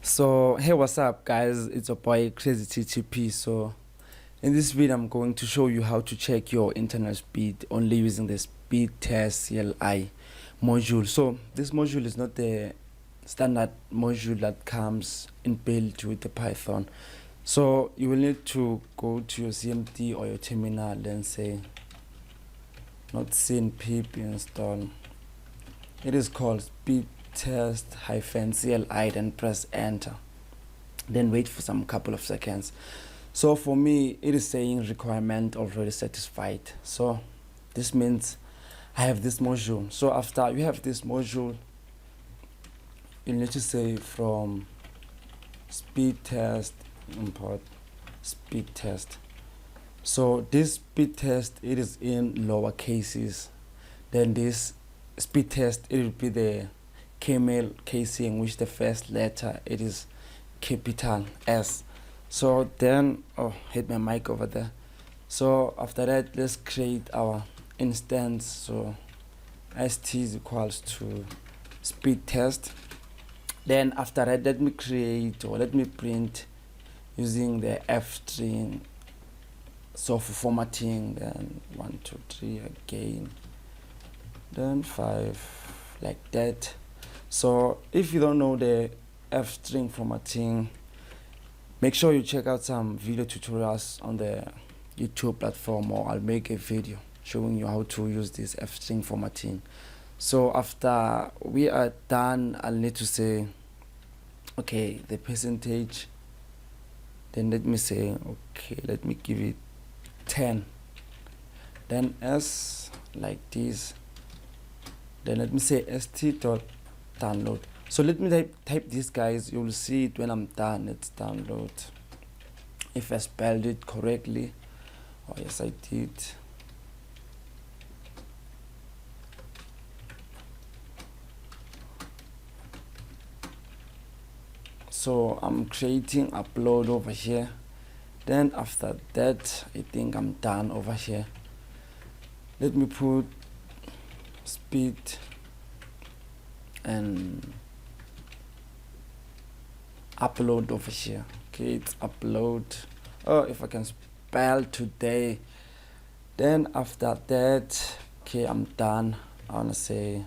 So hey, what's up guys, it's your boy Crazy TTP. So in this video I'm going to show you how to check your internet speed only using the speed test CLI module. So this module is not the standard module that comes inbuilt with the Python. So you will need to go to your CMD or your terminal and say not seen pip install. It is called speed test -CLI, then press enter, then wait for some couple of seconds. So for me it is saying requirement already satisfied, so this means I have this module. So after you have this module, you need to say from speed test import speed test. So this speed test, it is in lower cases, then this speed test, it will be the camel casing in which the first letter it is capital S. So then hit my mic over there. So after that, let's create our instance. So st is equals to speed test. Then after that, let me create or let me print using the f string. So for formatting, then 1 2 3 again, then 5, like that. So if you don't know the f string formatting, make sure you check out some video tutorials on the YouTube platform, or I'll make a video showing you how to use this f string formatting. So after we are done, I'll need to say okay, the percentage, then let me say okay, let me give it 10, then s like this, then let me say st.download. So let me type this, guys. You'll see it when I'm done. It's download. If I spelled it correctly. Oh yes, I did. So I'm creating upload over here. Then after that, I think I'm done over here. Let me put speed and upload over here. Okay, it's upload. Oh, if I can spell today. Then after that, okay, I'm done. I wanna say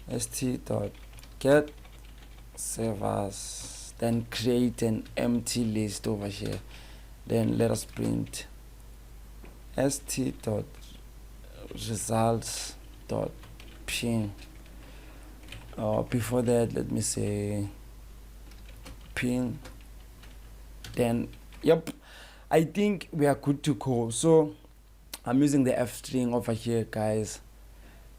st.get servers, then create an empty list over here. Then let us print st.results.ping. Before that, let me say ping. Then yep, I think we are good to go. So I'm using the f string over here, guys.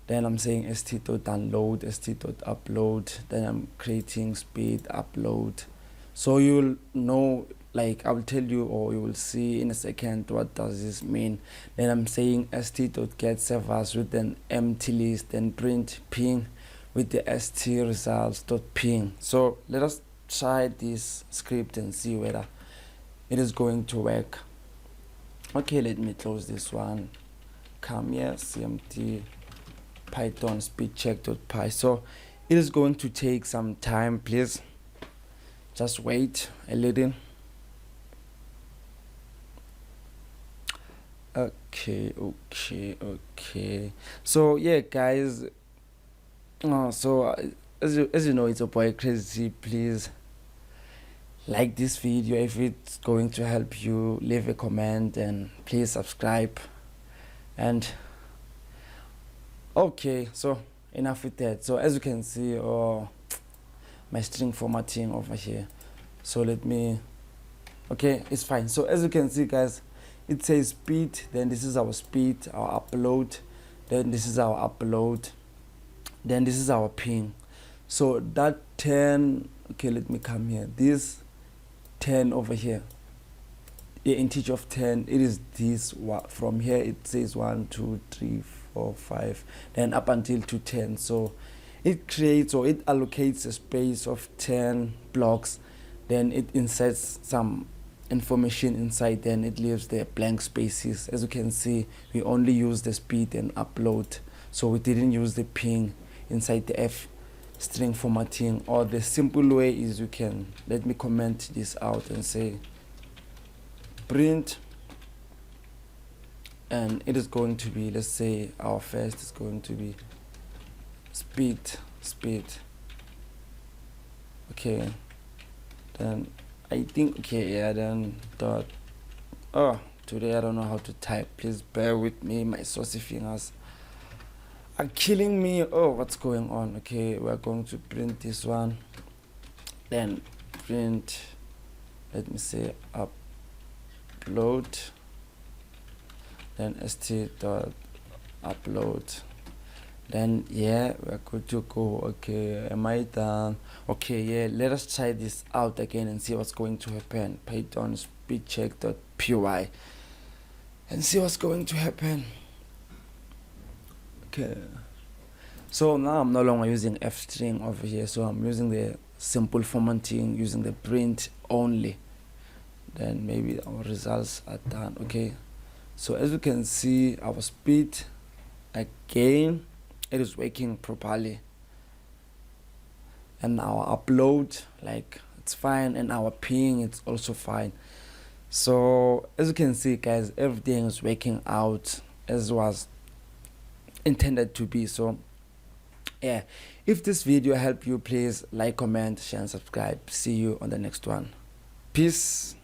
Then I'm saying st.download, st.upload, then I'm creating speed upload. So you'll know, like I will tell you, or you will see in a second what does this mean. Then I'm saying st.get servers with an empty list, then print ping with the st results.ping. So let us try this script and see whether it is going to work. Okay, let me close this one. Come here, cmd python speed check.py. So it is going to take some time, please just wait a little. Okay. So yeah, guys, as you know, it's a boy Crazy. Please like this video if it's going to help you, leave a comment, and please subscribe. And okay, so enough with that. So as you can see, my string formatting over here. So let me, okay, it's fine. So as you can see, guys, it says speed, then this is our speed, our upload, then this is our upload, then this is our ping. So that 10, okay, let me come here, this 10 over here, the integer of 10, it is this. From here it says 1 2 3 4 5, then up until to 10. So it creates, or it allocates a space of 10 blocks, then it inserts some information inside, then it leaves the blank spaces. As you can see, we only use the speed and upload, so we didn't use the ping inside the f string formatting, or the simple way is you can let me comment this out and say print, and it is going to be, let's say our first is going to be speed. Okay, then I think, okay, yeah, then dot. Oh, today I don't know how to type, please bear with me, my saucy fingers are killing me. Oh, what's going on? Okay, we're going to print this one, then print, let me say upload, then st dot upload. Then yeah, we're good to go. Okay, am I done? Okay, yeah, let us try this out again and see what's going to happen. Python speedcheck.py and see what's going to happen. Okay, so now I'm no longer using f string over here, so I'm using the simple formatting, using the print only. Then maybe our results are done. Okay, so as you can see, our speed again, it is working properly, and our upload, like, it's fine, and our ping, it's also fine. So as you can see, guys, everything is working out as was intended to be. So yeah, if this video helped you, please like, comment, share and subscribe. See you on the next one. Peace.